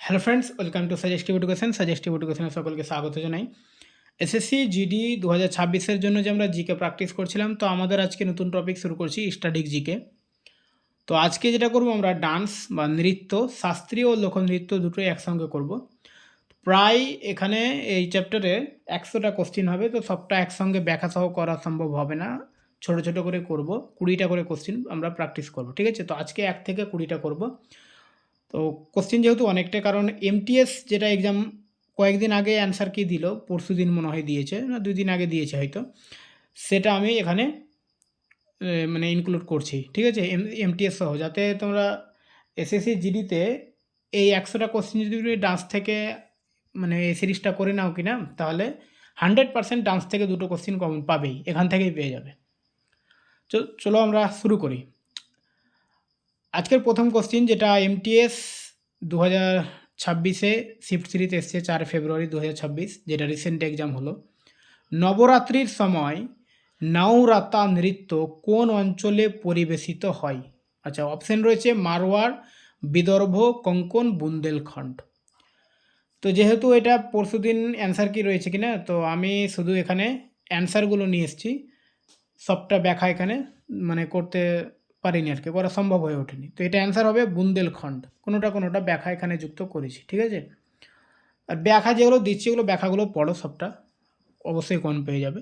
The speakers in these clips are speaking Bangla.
Hello friends, welcome to suggestive education. Suggestive এডুকেশনে সকলকে স্বাগত জানাই। এসএসসি জিডি 2026-এর জন্য যে আমরা জিকে প্র্যাকটিস করছিলাম, তো আমাদের আজকে নতুন টপিক শুরু করছি, স্ট্যাটিক জিকে। তো আজকে যেটা করব আমরা ডান্স বা নৃত্য, শাস্ত্রীয় ও লোকনৃত্য দুটোই একসঙ্গে করব। প্রায় এখানে এই চ্যাপ্টারে 100টা কোশ্চিন হবে, তো সবটা একসঙ্গে ব্যাখ্যা সহ করা সম্ভব হবে না। ছোট ছোট করে করব, 20টা করে কোশ্চিন আমরা প্র্যাকটিস করব, ঠিক আছে? তো আজকে 1 থেকে 20টা করব। তো কোশ্চিন যেহেতু অনেকটা, কারণ এমটিএস যেটা এক্সাম কয়েকদিন আগে অ্যান্সার কি দিল, পরশুদিন মনে হয় দিয়েছে, না 2 দিন আগে দিয়েছে হয়তো, সেটা আমি এখানে মানে ইনক্লুড করছি, ঠিক আছে? এমটিএস সহ, যাতে তোমরা এসএসসি জিডিতে এই 100টা কোশ্চিন যদি তুমি ডান্স থেকে মানে এই সিরিজটা করে নাও কি না, তাহলে 100% ডান্স থেকে 2টো কোশ্চিন কমন পাবেই, এখান থেকেই পেয়ে যাবে। চলো আমরা শুরু করি। আজকের প্রথম কোশ্চিন, যেটা এমটিএস 2026-এ শিফট সিরিজ এসছে 4 ফেব্রুয়ারি 2026, যেটা রিসেন্ট এক্সাম হলো। নবরাত্রির সময় নাউরাতা নৃত্য কোন অঞ্চলে পরিবেশিত হয়? আচ্ছা, অপশন রয়েছে মারওয়াড়, বিদর্ভ, কোঙ্কণ, বুন্দেলখণ্ড। তো যেহেতু এটা পরশুদিন অ্যান্সার কি রয়েছে কিনা, তো আমি শুধু এখানে অ্যান্সারগুলো নিয়ে এসেছি, সবটা ব্যাখ্যা এখানে মানে করতে পারিনি আর কি, করা সম্ভব হয়ে ওঠেনি। তো এটা অ্যান্সার হবে বুন্দেলখণ্ড, কোনোটা ব্যাখ্যা এখানে যুক্ত করেছি, ঠিক আছে? আর ব্যাখ্যা যেগুলো দিচ্ছি, ওগুলো ব্যাখ্যাগুলো পড়ো, সবটা অবশ্যই কোন পেয়ে যাবে।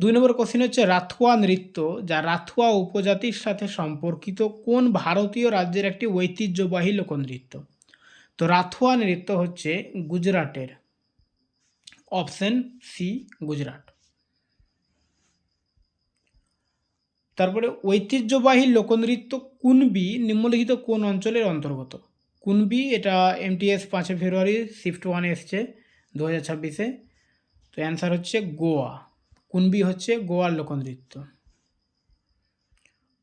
2 নম্বর কোশ্চেন হচ্ছে রাথুয়া নৃত্য, যা রাথুয়া উপজাতির সাথে সম্পর্কিত, কোন ভারতীয় রাজ্যের একটি ঐতিহ্যবাহী লোকনৃত্য? তো রাথুয়া নৃত্য হচ্ছে গুজরাটের, অপশন সি গুজরাট। তারপরে ঐতিহ্যবাহী লোকনৃত্য কুনবি নিম্নলিখিত কোন অঞ্চলের অন্তর্গত? কুনবি, এটা এমটিএস 5 ফেব্রুয়ারি শিফট 1 এসছে 2026-এ। তো অ্যান্সার হচ্ছে গোয়া। কুনবি হচ্ছে গোয়ার লোকনৃত্য।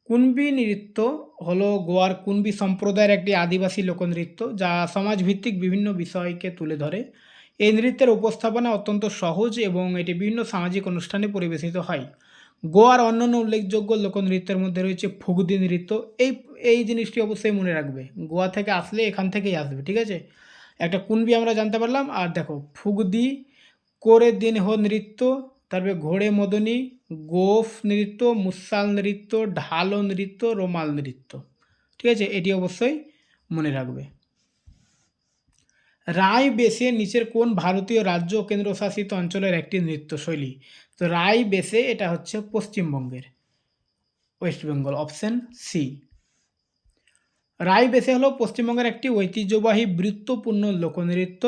কুনবি নৃত্য হলো গোয়ার কুনবি সম্প্রদায়ের একটি আদিবাসী লোকনৃত্য, যা সমাজভিত্তিক বিভিন্ন বিষয়কে তুলে ধরে। এই নৃত্যের উপস্থাপনা অত্যন্ত সহজ এবং এটি বিভিন্ন সামাজিক অনুষ্ঠানে পরিবেশিত হয়। গোয়ার অন্যান্য উল্লেখযোগ্য লোকনৃত্যের মধ্যে রয়েছে ফুগদি নৃত্য। এই এই জিনিসটি অবশ্যই মনে রাখবে, গোয়া থেকে আসলে এখান থেকেই আসবে, ঠিক আছে? একটা কুনবি আমরা জানতে পারলাম, আর দেখো ফুগদি, করে দিনহ নৃত্য, তারপরে ঘোড়ে মদনী, গোফ নৃত্য, মুসাল নৃত্য, ঢালো নৃত্য, রোমাল নৃত্য, ঠিক আছে? এটি অবশ্যই মনে রাখবে। রাই বেশে নিচের কোন ভারতীয় রাজ্য ও কেন্দ্রশাসিত অঞ্চলের একটি নৃত্যশৈলী? তো রাই বেশে এটা হচ্ছে পশ্চিমবঙ্গের, ওয়েস্ট বেঙ্গল, অপশন সি। রাই বেশে হলো পশ্চিমবঙ্গের একটি ঐতিহ্যবাহী বৃত্তপূর্ণ লোকনৃত্য।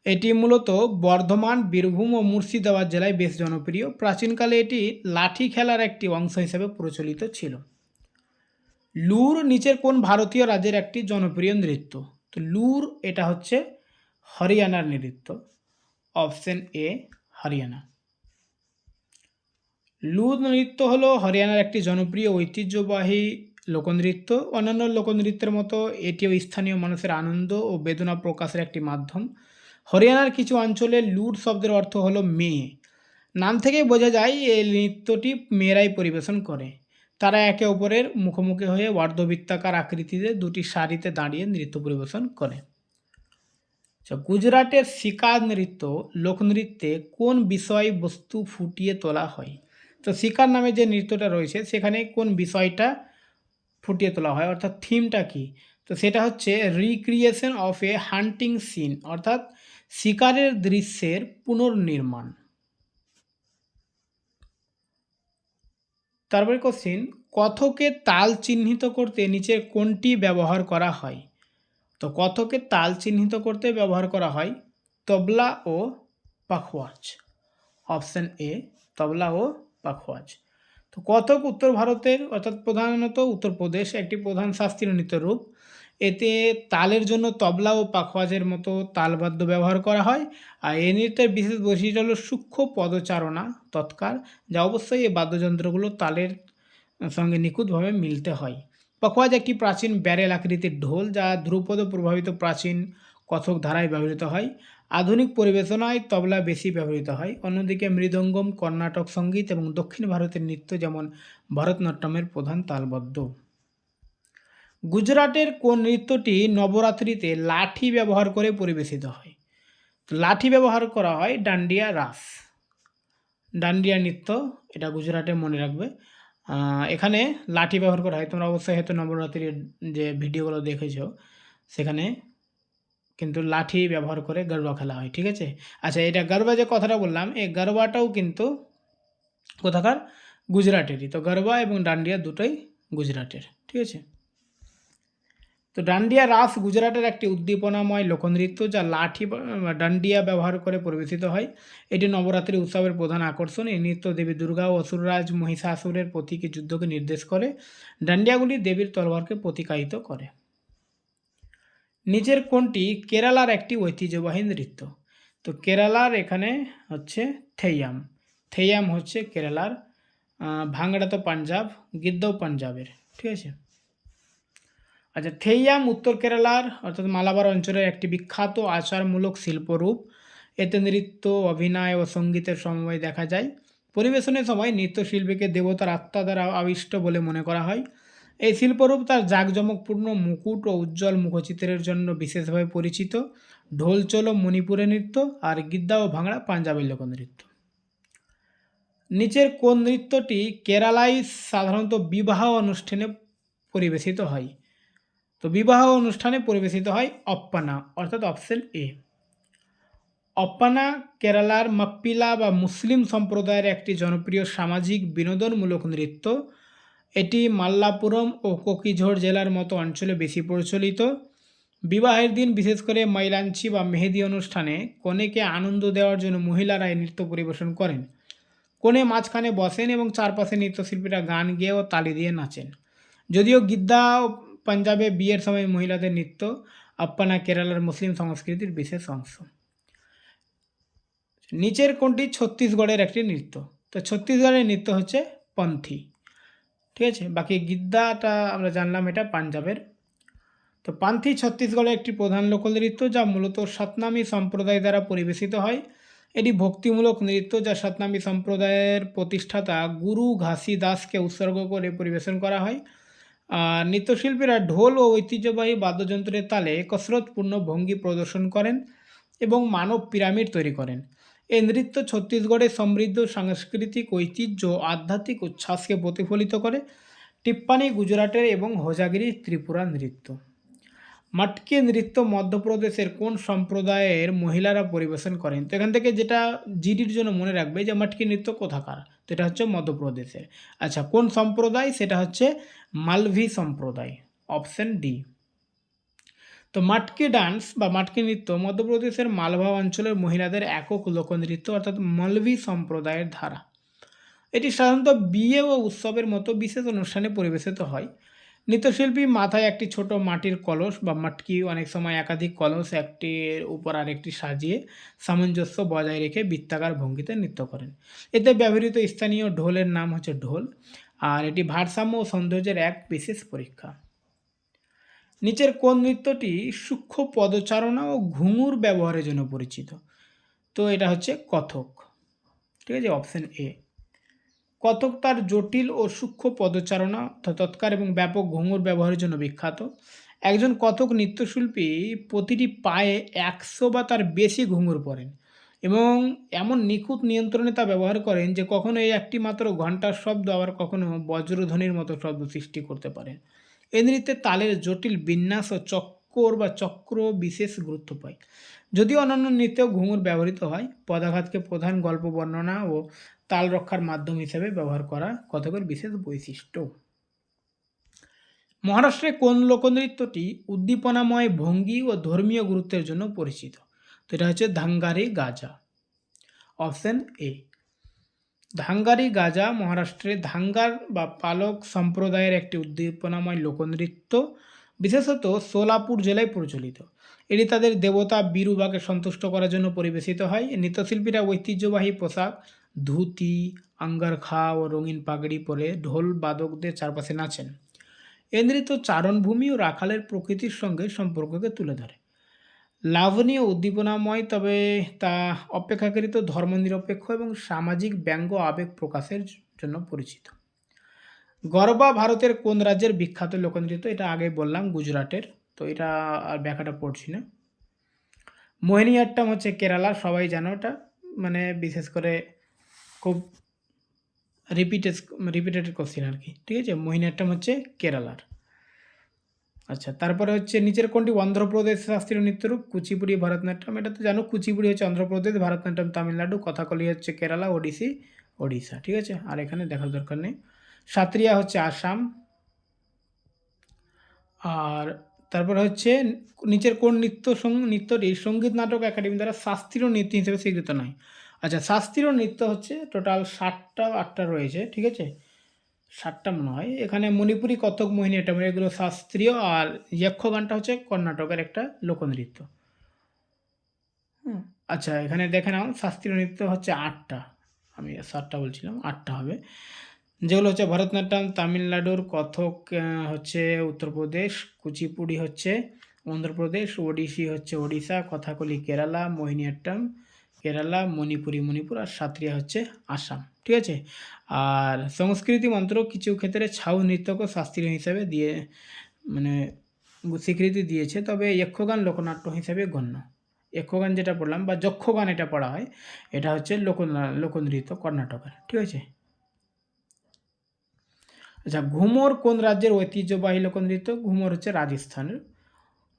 এটি মূলত বর্ধমান, বীরভূম ও মুর্শিদাবাদ জেলায় বেশ জনপ্রিয়। প্রাচীনকালে এটি লাঠি খেলার একটি অংশ হিসেবে প্রচলিত ছিল। লুর নিচের কোন ভারতীয় রাজ্যের একটি জনপ্রিয় নৃত্য? তো লুর এটা হচ্ছে হরিয়ানার নৃত্য, অপশন এ হরিয়ানা। লুর নৃত্য হলো হরিয়ানার একটি জনপ্রিয় ঐতিহ্যবাহী লোকনৃত্য। অন্যান্য লোকনৃত্যের মতো এটিও স্থানীয় মানুষের আনন্দ ও বেদনা প্রকাশের একটি মাধ্যম। হরিয়ানার কিছু অঞ্চলে লুর শব্দের অর্থ হলো মেয়ে। নাম থেকেই বোঝা যায় এই নৃত্যটি মেয়েরাই পরিবেশন করে। তারা একে অপরের মুখোমুখি হয়ে অর্ধবৃত্তাকার আকৃতিতে দুটি সারিতে দাঁড়িয়ে নৃত্য পরিবেশন করে। আচ্ছা, গুজরাটের সিকার নৃত্য লোকনৃত্যে কোন বিষয়বস্তু ফুটিয়ে তোলা হয়? তো সিকার নামে যে নৃত্যটা রয়েছে, সেখানে কোন বিষয়টা ফুটিয়ে তোলা হয়, অর্থাৎ থিমটা কি? তো সেটা হচ্ছে recreation of a hunting scene, অর্থাৎ শিকারের দৃশ্যের পুনর্নির্মাণ। তারপরে কোশ্চিন, কথকে তাল চিহ্নিত করতে নিচের কোনটি ব্যবহার করা হয়? তো কথকে তাল চিহ্নিত করতে ব্যবহার করা হয় তবলা ও পাখওয়াজ, অপশন এ তবলা ও পাখওয়াজ। তো কথক উত্তর ভারতের, অর্থাৎ প্রধানত উত্তরপ্রদেশ, একটি প্রধান শাস্ত্রীয় নৃত্য রূপ। এতে তালের জন্য তবলা ও পাখওয়াজের মতো তালবাদ্য ব্যবহার করা হয়। আর এই নৃত্যের বিশেষ বৈশিষ্ট্য হলো সূক্ষ্ম পদচারণা তৎকার, যা অবশ্যই এই বাদ্যযন্ত্রগুলো তালের সঙ্গে নিখুঁতভাবে মিলতে হয়। পাখওয়াজ একটি প্রাচীন ব্যারেল আকৃতির ঢোল, যা ধ্রুপদ প্রভাবিত প্রাচীন কথক ধারায় ব্যবহৃত হয়। আধুনিক পরিবেশনায় তবলা বেশি ব্যবহৃত হয়। অন্যদিকে মৃদঙ্গম কর্ণাটক সঙ্গীত এবং দক্ষিণ ভারতের নৃত্য যেমন ভরতনাট্যমের প্রধান তালবদ্ধ। গুজরাটের কোন নৃত্যটি নবরাত্রিতে লাঠি ব্যবহার করে পরিবেশিত হয়? তো লাঠি ব্যবহার করা হয় ডান্ডিয়া রাস। ডান্ডিয়া নৃত্য, এটা গুজরাটে, মনে রাখবে। এখানে লাঠি ব্যবহার করা হয়। তোমরা অবশ্যই হয়তো নবরাত্রির যে ভিডিওগুলো দেখেছো, সেখানে কিন্তু লাঠি ব্যবহার করে গরবা খেলা হয়, ঠিক আছে। আচ্ছা, এটা গরবা যে কথাটা বললাম, এই গরবাটাও কিন্তু কোথাকার? গুজরাটেরই। তো গরবা এবং ডান্ডিয়া দুটোই গুজরাটের, ঠিক আছে। তো ডান্ডিয়া রাস গুজরাটের একটি উদ্দীপনাময় লোকনৃত্য, যা লাঠি বা ডান্ডিয়া ব্যবহার করে পরিবেশিত হয়। এটি নবরাত্রি উৎসবের প্রধান আকর্ষণ। এই নৃত্য দেবী দুর্গা ও অসুররাজ মহিষাসুরের প্রতীকী যুদ্ধকে নির্দেশ করে। ডান্ডিয়াগুলি দেবীর তলোয়ারকে প্রতিকায়িত করে। নিচের কোনটি কেরালার একটি ঐতিহ্যবাহী নৃত্য? তো কেরালার এখানে হচ্ছে থেইয়াম। থেইয়াম হচ্ছে কেরালার। ভাংড়া তো পাঞ্জাব, গিদ্দও পাঞ্জাবের, ঠিক আছে। আচ্ছা, থেইয়াম উত্তর কেরালার অর্থাৎ মালাবার অঞ্চলের একটি বিখ্যাত আচারমূলক শিল্পরূপ। এতে নৃত্য, অভিনয় ও সঙ্গীতের সমন্বয় দেখা যায়। পরিবেশনের সময় নৃত্যশিল্পীকে দেবতার আত্মা দ্বারা আবিষ্ট বলে মনে করা হয়। এই শিল্পরূপ তার জাঁকজমকপূর্ণ মুকুট ও উজ্জ্বল মুখচিত্রের জন্য বিশেষভাবে পরিচিত। ঢোলচলো মণিপুরের নৃত্য, আর গিদ্দা ও ভাংড়া পাঞ্জাবের লোকনৃত্য। নিচের কোন নৃত্যটি কেরালায় সাধারণত বিবাহ অনুষ্ঠানে পরিবেশিত হয়? তো বিবাহ অনুষ্ঠানে পরিবেশিত হয় অপ্পানা, অর্থাৎ অপশন এ। অপ্পানা কেরালার মাপ্পিলা বা মুসলিম সম্প্রদায়ের একটি জনপ্রিয় সামাজিক বিনোদনমূলক নৃত্য। এটি মাল্লাপুরম ও কোকিঝোড় জেলার মতো অঞ্চলে বেশি প্রচলিত। বিবাহের দিন, বিশেষ করে মাইলাঞ্চি বা মেহেদি অনুষ্ঠানে, কনেকে আনন্দ দেওয়ার জন্য মহিলারা এই নৃত্য পরিবেশন করেন। কনে মাঝখানে বসেন এবং চারপাশে নৃত্যশিল্পীরা গান গেয়ে ও তালি দিয়ে নাচেন। যদিও গিদ্দা পাঞ্জাবে বিয়ের সময় মহিলাদের নৃত্য, আপ্পানা কেরালার মুসলিম সংস্কৃতির বিশেষ অংশ। নিচের কোনটি ছত্তিশগড়ের একটি নৃত্য? তো ছত্তিশগড়ের নৃত্য হচ্ছে পন্থী, ঠিক আছে। বাকি গিদ্দাটা আমরা জানলাম, এটা পাঞ্জাবের। তো পান্থী ছত্তিশগড়ের একটি প্রধান লোকনৃত্য, যা মূলত সাতনামী সম্প্রদায় দ্বারা পরিবেশিত হয়। এটি ভক্তিমূলক নৃত্য, যা সাতনামী সম্প্রদায়ের প্রতিষ্ঠাতা গুরু ঘাসিদাসকে উৎসর্গ করে পরিবেশন করা হয়। নৃত্যশিল্পীরা ঢোল ও ঐতিহ্যবাহী বাদ্যযন্ত্রের তালে কসরতপূর্ণ ভঙ্গি প্রদর্শন করেন এবং মানব পিরামিড তৈরি করেন। এই নৃত্য ছত্তিশগড়ের সমৃদ্ধ সাংস্কৃতিক ঐতিহ্য ও আধ্যাত্মিক উচ্ছ্বাসকে প্রতিফলিত করে। টিপ্পানি গুজরাটের এবং হোজাগিরি ত্রিপুরার নৃত্য। মটকি নৃত্য মধ্যপ্রদেশের কোন সম্প্রদায়ের মহিলারা পরিবেশন করেন? তো এখান থেকে যেটা জিডির জন্য মনে রাখবে যে মটকি নৃত্য কোথাকার, তো এটা হচ্ছে মধ্যপ্রদেশের। আচ্ছা, কোন সম্প্রদায়? সেটা হচ্ছে মালভি সম্প্রদায়, অপশন ডি। তো মাটকি ডান্স বা মাটকি নৃত্য মধ্যপ্রদেশের মালভা অঞ্চলের মহিলাদের একক লোকনৃত্য, অর্থাৎ মালভি সম্প্রদায়ের ধারা। এটি সাধারণত বিয়ে ও উৎসবের মতো বিশেষ অনুষ্ঠানে পরিবেশিত হয়। নৃত্যশিল্পী মাথায় একটি ছোট মাটির কলস বা মটকি, অনেক সময় একাধিক কলস একটির উপর আরেকটি সাজিয়ে সামঞ্জস্য বজায় রেখে বৃত্তাকার ভঙ্গিতে নৃত্য করেন। এতে ব্যবহৃত স্থানীয় ঢোলের নাম হচ্ছে ঢোল, আর এটি ভারসাম্য ও সৌন্দর্যের এক বিশেষ পরীক্ষা। নিচের কোন নৃত্যটি সূক্ষ্ম পদচারণা ও ঘুঙুর ব্যবহারের জন্য পরিচিত? তো এটা হচ্ছে কথক, ঠিক আছে, অপশন এ। কথক তার জটিল ও সূক্ষ্ম পদচারণা, তৎকার এবং ব্যাপক ঘুঙুর ব্যবহারের জন্য বিখ্যাত। একজন কথক নৃত্যশিল্পী প্রতিটি পায়ে 100 বা তার বেশি ঘুঙুর পরেন এবং এমন নিখুঁত নিয়ন্ত্রণে তা ব্যবহার করেন যে কখনো এই একটি মাত্র ঘণ্টার শব্দ, আবার কখনো বজ্রধ্বনির মতো শব্দ সৃষ্টি করতে পারেন। এই নৃত্যে তালের জটিল বিন্যাস ও চক্র বিশেষ গুরুত্ব পায়। যদিও অন্যান্য নৃত্যেও ঘুঙুর ব্যবহৃত হয়, পদাঘাতকে প্রধান গল্প বর্ণনা ও তাল রক্ষার মাধ্যম হিসেবে ব্যবহার করা কথকের বিশেষ বৈশিষ্ট্য। মহারাষ্ট্রে কোন লোকনৃত্যটি উদ্দীপনাময় ভঙ্গি ও ধর্মীয় গুরুত্বের জন্য পরিচিত? তো এটা হচ্ছে ধাঙ্গারি গাজা, অপশন এ। ধাঙ্গারি গাজা মহারাষ্ট্রের ধাঙ্গার বা পালক সম্প্রদায়ের একটি উদ্দীপনাময় লোকনৃত্য, বিশেষত সোলাপুর জেলায় প্রচলিত। এটি তাদের দেবতা বিরুবাকে সন্তুষ্ট করার জন্য পরিবেশিত হয়। নৃত্যশিল্পীরা ঐতিহ্যবাহী পোশাক, ধুতি, আঙ্গারখা ও রঙিন পাগড়ি পরে ঢোল বাদকদের চারপাশে নাচেন। এ নৃত্য চারণভূমি ও রাখালের প্রকৃতির সঙ্গে সম্পর্ককে তুলে ধরে। লাবণী ও উদ্দীপনাময়, তবে তা অপেক্ষাকৃত ধর্মনিরপেক্ষ এবং সামাজিক ব্যঙ্গ আবেগ প্রকাশের জন্য পরিচিত। গরবা ভারতের কোন রাজ্যের বিখ্যাত লোকনৃত্য? এটা আগে বললাম, গুজরাটের। তো এটা আর ব্যাখ্যাটা পড়ছি না। মোহিনীঅট্টম হচ্ছে কেরালা, সবাই জানো এটা, মানে বিশেষ করে খুব রিপিটেড কোশ্চেন আর কি, ঠিক আছে। মোহিনীঅট্টম হচ্ছে কেরালার। আচ্ছা, তারপরে হচ্ছে নিচের কোনটি অন্ধ্রপ্রদেশ শাস্ত্রীয় নৃত্যরূপ? কুচিপুড়ি, ভরতনাট্যম। এটা তো জানো, কুচিপুড়ি হচ্ছে অন্ধ্রপ্রদেশ, ভরতনাট্যম তামিলনাড়ু, কথাকলি হচ্ছে কেরালা, ওডিসি ওড়িশা, ঠিক আছে। আর এখানে দেখার দরকার নেই। সাত্রিয়া হচ্ছে আসাম। আর তারপরে হচ্ছে নিচের কোন নৃত্যটি সঙ্গীত নাটক একাডেমি দ্বারা শাস্ত্রীয় নৃত্য হিসেবে স্বীকৃত নয়? আচ্ছা, শাস্ত্রীয় নৃত্য হচ্ছে টোটাল 7টা রয়েছে, ঠিক আছে। 7টা মনে হয়। এখানে মণিপুরি, কত্থক, মোহিনীঅট্টম এগুলো শাস্ত্রীয়, আর যক্ষগানটা হচ্ছে কর্ণাটকের একটা লোকনৃত্য। হুম। আচ্ছা, এখানে দেখে নাও, শাস্ত্রীয় নৃত্য হচ্ছে 8টা, আমি 7টা বলছিলাম, 8টা হবে, যেগুলো হচ্ছে ভরতনাট্যম তামিলনাড়ুর, কত্থক হচ্ছে উত্তরপ্রদেশ, কুচিপুড়ি হচ্ছে অন্ধ্রপ্রদেশ, ওডিসি হচ্ছে ওড়িশা, কথাকলি কেরালা, মোহিনীঅট্টম কেরালা, মণিপুর, আর সাত্রিয়া হচ্ছে আসাম, ঠিক আছে। আর সংস্কৃতি মন্ত্র কিছু ক্ষেত্রে ছাউ নৃত্যকে শাস্ত্রীয় হিসাবে দিয়ে মানে স্বীকৃতি দিয়েছে, তবে যক্ষগান লোকনাট্য হিসাবে গণ্য। যক্ষগান যেটা পড়লাম বা যক্ষগান এটা পড়া হয়, এটা হচ্ছে লোকনৃত্য কর্ণাটকের, ঠিক আছে। আচ্ছা, ঘুমর কোন রাজ্যের ঐতিহ্যবাহী লোকনৃত্য? ঘুমর হচ্ছে রাজস্থানের।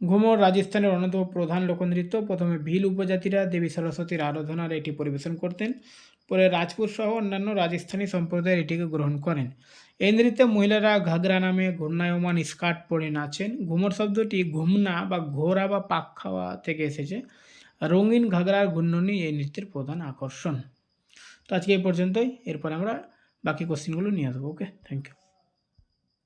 ঘুমর রাজস্থানের অন্যতম প্রধান লোকনৃত্য। প্রথমে ভিল উপজাতিরা দেবী সরস্বতীর আরাধনার এটি পরিবেশন করতেন, পরে রাজপুত সহ অন্যান্য রাজস্থানী সম্প্রদায় এটিকে গ্রহণ করেন। এই নৃত্যে মহিলারা ঘাগরা নামে ঘূর্ণায়মান স্কার্ট পরে নাচেন। ঘুমর শব্দটি ঘুমনা বা ঘোরা বা পাক খাওয়া থেকে এসেছে। রঙিন ঘাগরার ঘূর্ণনই এই নৃত্যের প্রধান আকর্ষণ। তো আজকে এই পর্যন্তই, এরপর আমরা বাকি কোশ্চেনগুলো নিয়ে আসবো। ওকে, থ্যাংক ইউ।